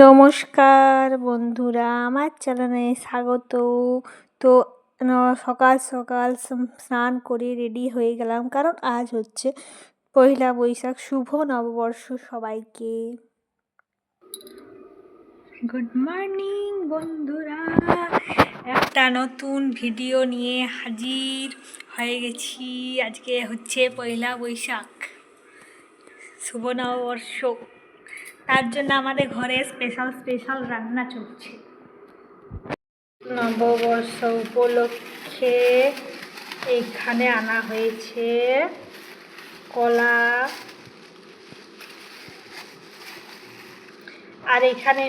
নমস্কার বন্ধুরা, আমার চ্যানেলে স্বাগত। তো সকাল সকাল স্নান করে রেডি হয়ে গেলাম, কারণ আজ হচ্ছে পয়লা বৈশাখ। শুভ নববর্ষ সবাইকে। গুড মর্নিং বন্ধুরা, একটা নতুন ভিডিও নিয়ে হাজির হয়ে গেছি। আজকে হচ্ছে পয়লা বৈশাখ, শুভ নববর্ষ। তার জন্য আমাদের ঘরে স্পেশাল রান্না চলছে। নববর্ষ উপলক্ষে এখানে আনা হয়েছে কলা, আর এখানে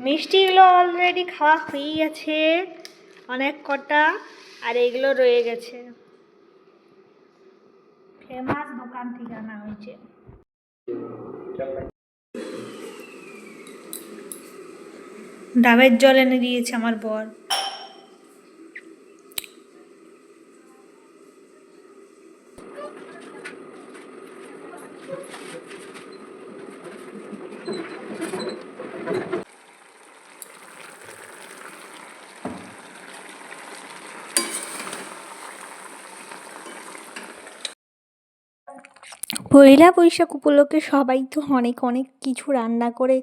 মিষ্টিগুলো অলরেডি খাওয়া হয়ে গেছে অনেক কটা, আর এগুলো রয়ে গেছে। ফেমাস দোকান থেকে আনা হয়েছে। ডাবের জল এনে দিয়েছে আমার বর। পয়লা বৈশাখ উপলক্ষে সবাই তো অনেক কিছু রান্না করে,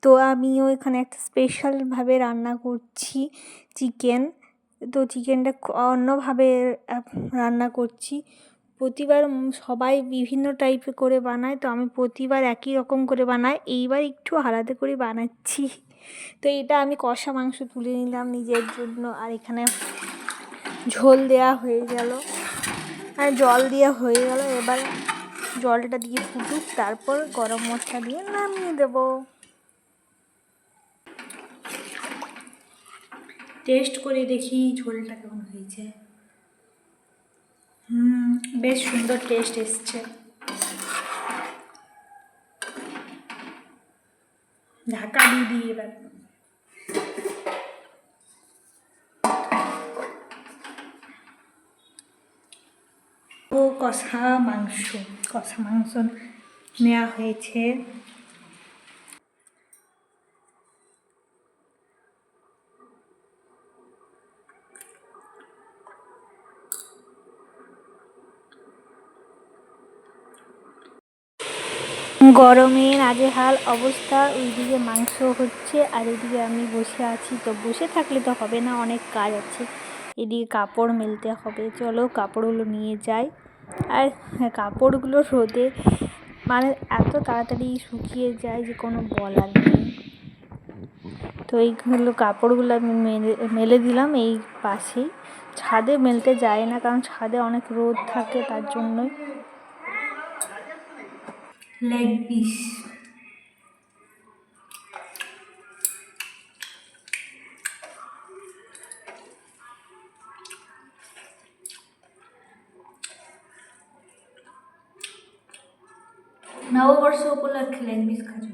তো আমিও এখানে একটা স্পেশালভাবে রান্না করছি চিকেন। তো চিকেনটা অন্যভাবে রান্না করছি। প্রতিবার সবাই বিভিন্ন টাইপে করে বানায়, তো আমি প্রতিবার একই রকম করে বানাই, এইবার একটু আলাদা করে বানাচ্ছি। তো এটা আমি কষা মাংস তুলে নিলাম নিজের জন্য, আর এখানে ঝোল দেওয়া হয়ে গেল আর জল দেওয়া হয়ে গেল। এবার জলটা দিয়ে ফুটুক, তারপর গরম মশলা দিয়ে নামিয়ে দেব। টেস্ট করে দেখি ঝোলটা কেমন হয়েছে। বেশ সুন্দর টেস্ট এসছে। ঢাকা দিয়ে দিই এবার। কষা মাংস নেওয়া হয়েছে। গরমে নাজেহাল অবস্থা, ওইদিকে মাংস হচ্ছে আর এদিকে আমি বসে আছি। তো বসে থাকলে তো হবে না, অনেক কাজ আছে। এদিকে কাপড় মেলতে হবে, চলো কাপড়গুলো নিয়ে যাই। আর কাপড়গুলো রোদে মানে এত তাড়াতাড়ি শুকিয়ে যায় যে কোনো বলার নেই। তো এইগুলো কাপড়গুলো আমি মেলে দিলাম এই পাশেই। ছাদে মেলতে যায় না, কারণ ছাদে অনেক রোদ থাকে, তার জন্যই। লেগ পিস নববর্ষ উপলক্ষে লেগ পিস খাচ্ছি।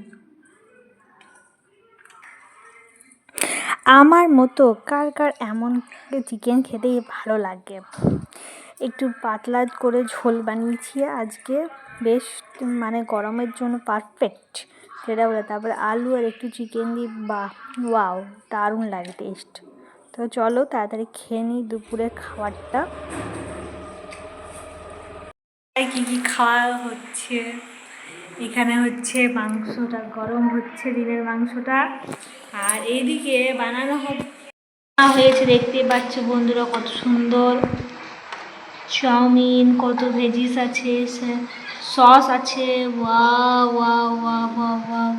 আমার মতো কার এমন চিকেন খেতে ভালো লাগে। একটু পাতলা করে ঝোল বানিয়েছি আজকে, বেশ মানে গরমের জন্য পারফেক্ট সেটা বলে। তারপরে আলু আর একটু চিকেন দিয়ে, ওয়াও দারুণ লাগে টেস্ট। তো চলো তাড়াতাড়ি খেয়ে নিই দুপুরের খাবারটা। কী খাওয়া হচ্ছে এখানে হচ্ছে মাংসটা গরম হচ্ছে, দিনের মাংসটা। আর এইদিকে বানানো হয়েছে, দেখতে পাচ্ছ বন্ধুরা কত সুন্দর চাউমিন, কত ভেজিস আছে, সস আছে। Wow wow wow wow wow.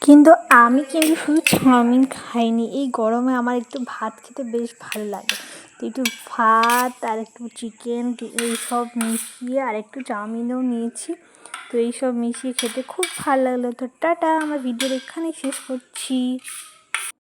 কিন্তু আমি শুধু চাউমিন খাইনি, এই গরমে আমার একটু ভাত খেতে বেশ ভালো লাগে। তো একটু ভাত আর একটু চিকেন এইসব মিশিয়ে, আর একটু চাউমিনও নিয়েছি। তো এইসব মিশিয়ে খেতে খুব ভালো লাগলো। তো টাটা, আমার ভিডিওর এখানেই শেষ করছি।